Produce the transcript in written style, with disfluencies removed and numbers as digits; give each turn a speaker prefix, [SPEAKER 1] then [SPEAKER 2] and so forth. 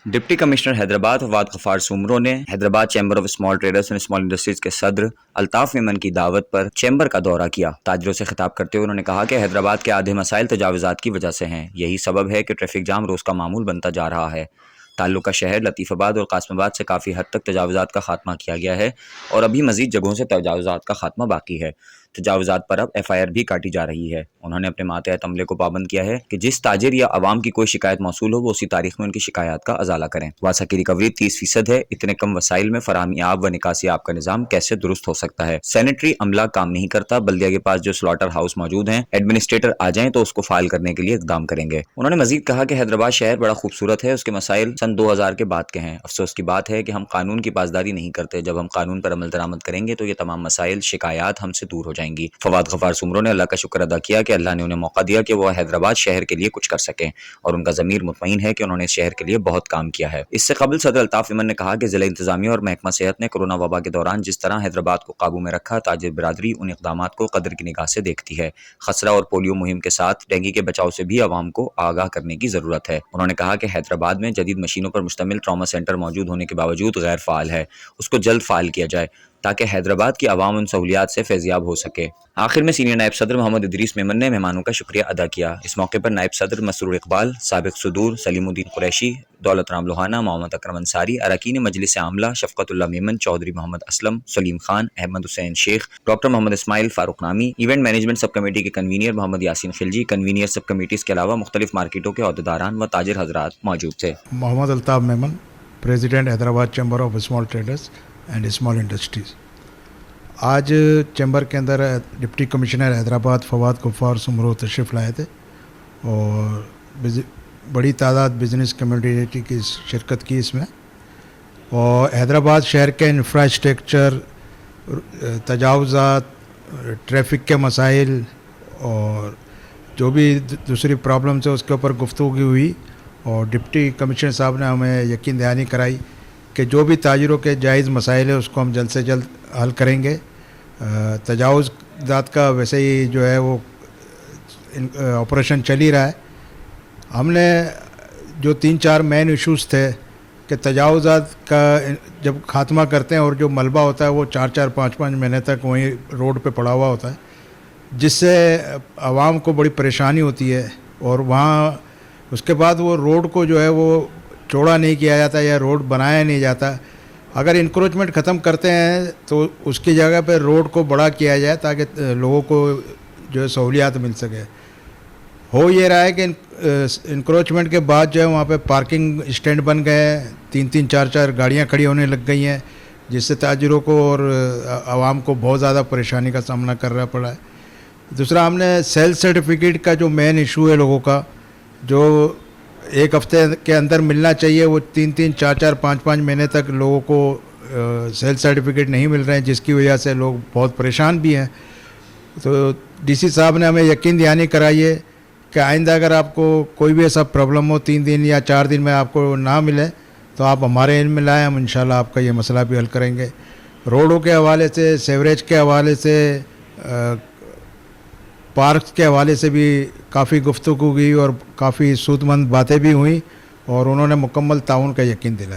[SPEAKER 1] Deputy commissioner Hyderabad Fawad Ghaffar Soomro ने Hyderabad chamber of small traders and small industries के सदर अल्ताफ मेमन की दावत पर चैम्बर का दौरा किया। ताजरों से खिताब करते हुए उन्होंने कहा कि हैदराबाद के आधे मसाइल तजावुजात की वजह से हैं। यही सबब है कि ट्रैफिक जाम रोज का मामूल बनता जा रहा है। ताल्लुका शहर लतीफ़ाबाद और कासमाबाद से काफ़ी हद तक तजावुजात का खात्मा किया गया है और अभी मजीद जगहों से तजावुजात का खात्मा बाकी है। तजावुजात पर अब FIR भी काटी जा रही है। उन्होंने अपने मातहत अमले को पाबंद किया है कि जिस ताजिर या अवाम की कोई शिकायत मौसूल हो वो उसी तारीख में उनकी शिकायत का अजाला करें। वासा की रिकवरी 30% है। इतने कम वसाइल में फराहमी आब व निकासी आब का निज़ाम कैसे दुरुस्त हो सकता है। सैनिटरी अमला काम नहीं करता। बल्दिया के पास जो स्लॉटर हाउस मौजूद हैं, एडमिनिस्ट्रेटर आ जाएं तो उसको फाइल करने के लिए इकदाम करेंगे। उन्होंने मजीद कहा कि हैदराबाद शहर बड़ा खूबसूरत है, उसके मसाइल सन 2000 के बाद के हैं। अफसोस की बात है कि हम कानून की पासदारी नहीं करते। जब हम कानून पर अमल दरामद करेंगे तो ये तमाम मसाइल शिकायत हमसे दूर हो जाएंगी। फवाद गफ्फार सुमरो ने अल्लाह का शुक्र अदा किया कि अल्लाह ने उन्हें मौका दिया कि वह हैदराबाद शहर के लिए कुछ कर सकें और उनका ज़मीर मुतमईन है कि उन्होंने इस शहर के लिए बहुत काम किया है। इससे कबल सदर अल्ताफ मेमन ने कहा कि जिला इंतजामिया और महकमा सेहत ने कोरोना वबा के दौरान जिस तरह हैदराबाद को काबू में रखा, ताजिर बिरादरी उन इकदाम को कदर की निगाह से देखती है। खसरा और पोलियो मुहिम के साथ डेंगू के बचाव से भी आवाम को आगाह करने की जरूरत है। उन्होंने कहा कि हैदराबाद में जदीद मशीनों पर मुश्तमिल ट्रॉमा सेंटर मौजूद होने के बावजूद गैर फाल है, उसको जल्द फाल किया जाए ताकि हैदराबाद की आवाम उन सहूलियात से फैजियाब हो सके। आखिर में सीनियर नायब सदर मोहम्मद इदरीस मेमन ने मेहमानों का शुक्रिया अदा किया। इस मौके पर नायब सदर मसरूर इकबाल, साबिक सदूर सलीमुद्दीन कुरैशी, दौलत राम लोहाना, मोहम्मद अकरम अंसारी, अरकान मजलिस आमला शफकतुल्लाह मेमन, चौधरी मोहम्मद असलम, सलीम खान, अहमद हुसैन शेख, डॉक्टर मोहम्मद इस्माइल फारूक नामी, इवेंट मैनेजमेंट सब कमेटी के कन्वीनियर मोहम्मद यासीन खिलजी, कन्वीनियर सब कमेटीज के अलावा मुख्तलिफ मार्केटों के अहदेदारान व ताजिर हजरात मौजूद थे।
[SPEAKER 2] Mohammad Altaf Memon, president Hyderabad chamber of small traders and small industries. आज चैम्बर के अंदर डिप्टी कमिश्नर हैदराबाद फवाद गफ्फार सुमरो तशरीफ़ लाए थे और बड़ी तादाद बिजनेस कम्युनिटी की शिरकत की इसमें। और हैदराबाद शहर के इंफ्रास्ट्रक्चर, तजावुज़ात, ट्रैफिक के मसाइल और जो भी दूसरी प्रॉब्लम्स है उसके ऊपर गुफ्तगू हुई और डिप्टी कमिश्नर साहब ने हमें यकीन दहानी कराई कि जो भी ताजिरों के जायज़ मसाइल है उसको हम जल्द से जल्द हल करेंगे। तजावुज़ात का वैसे ही जो है वो ऑपरेशन चल ही रहा है। हमने जो 3-4 मेन इश्यूज़ थे कि तजावुज़ात का जब खात्मा करते हैं और जो मलबा होता है वो 4-4, 5-5 महीने तक वहीं रोड पे पड़ा हुआ होता है, जिससे आवाम को बड़ी परेशानी होती है। और वहाँ उसके बाद वो रोड को जो है वो चौड़ा नहीं किया जाता या रोड बनाया नहीं जाता। अगर इंक्रोचमेंट ख़त्म करते हैं तो उसकी जगह पे रोड को बड़ा किया जाए ताकि लोगों को जो है सहूलियात मिल सके। हो ये रहा है कि इंक्रोचमेंट के बाद जो है वहाँ पे पार्किंग स्टैंड बन गए, 3-3, 4-4 गाड़ियाँ खड़ी होने लग गई हैं, जिससे ताजिरों को और आवाम को बहुत ज़्यादा परेशानी का सामना करना पड़ा है। दूसरा, हमने सेल्फ सर्टिफिकेट का जो मेन इशू है लोगों का, जो एक हफ्ते के अंदर मिलना चाहिए, वो 3-3, 4-4, 5-5 महीने तक लोगों को सेल्फ सर्टिफिकेट नहीं मिल रहे हैं, जिसकी वजह से लोग बहुत परेशान भी हैं। तो DC साहब ने हमें यकीन दहानी कराई है कि आइंदा अगर आपको कोई भी ऐसा प्रॉब्लम हो 3 दिन या 4 दिन में आपको ना मिले तो आप हमारे इल्म में लाएँ, हम इंशाल्लाह आपका ये मसला भी हल करेंगे। रोडों के हवाले से, सेवरेज के हवाले से, पार्क के हवाले से भी काफ़ी गुफ्तगू हुई और काफ़ी सूदमंद बातें भी हुई और उन्होंने मुकम्मल ताउन का यकीन दिलाया।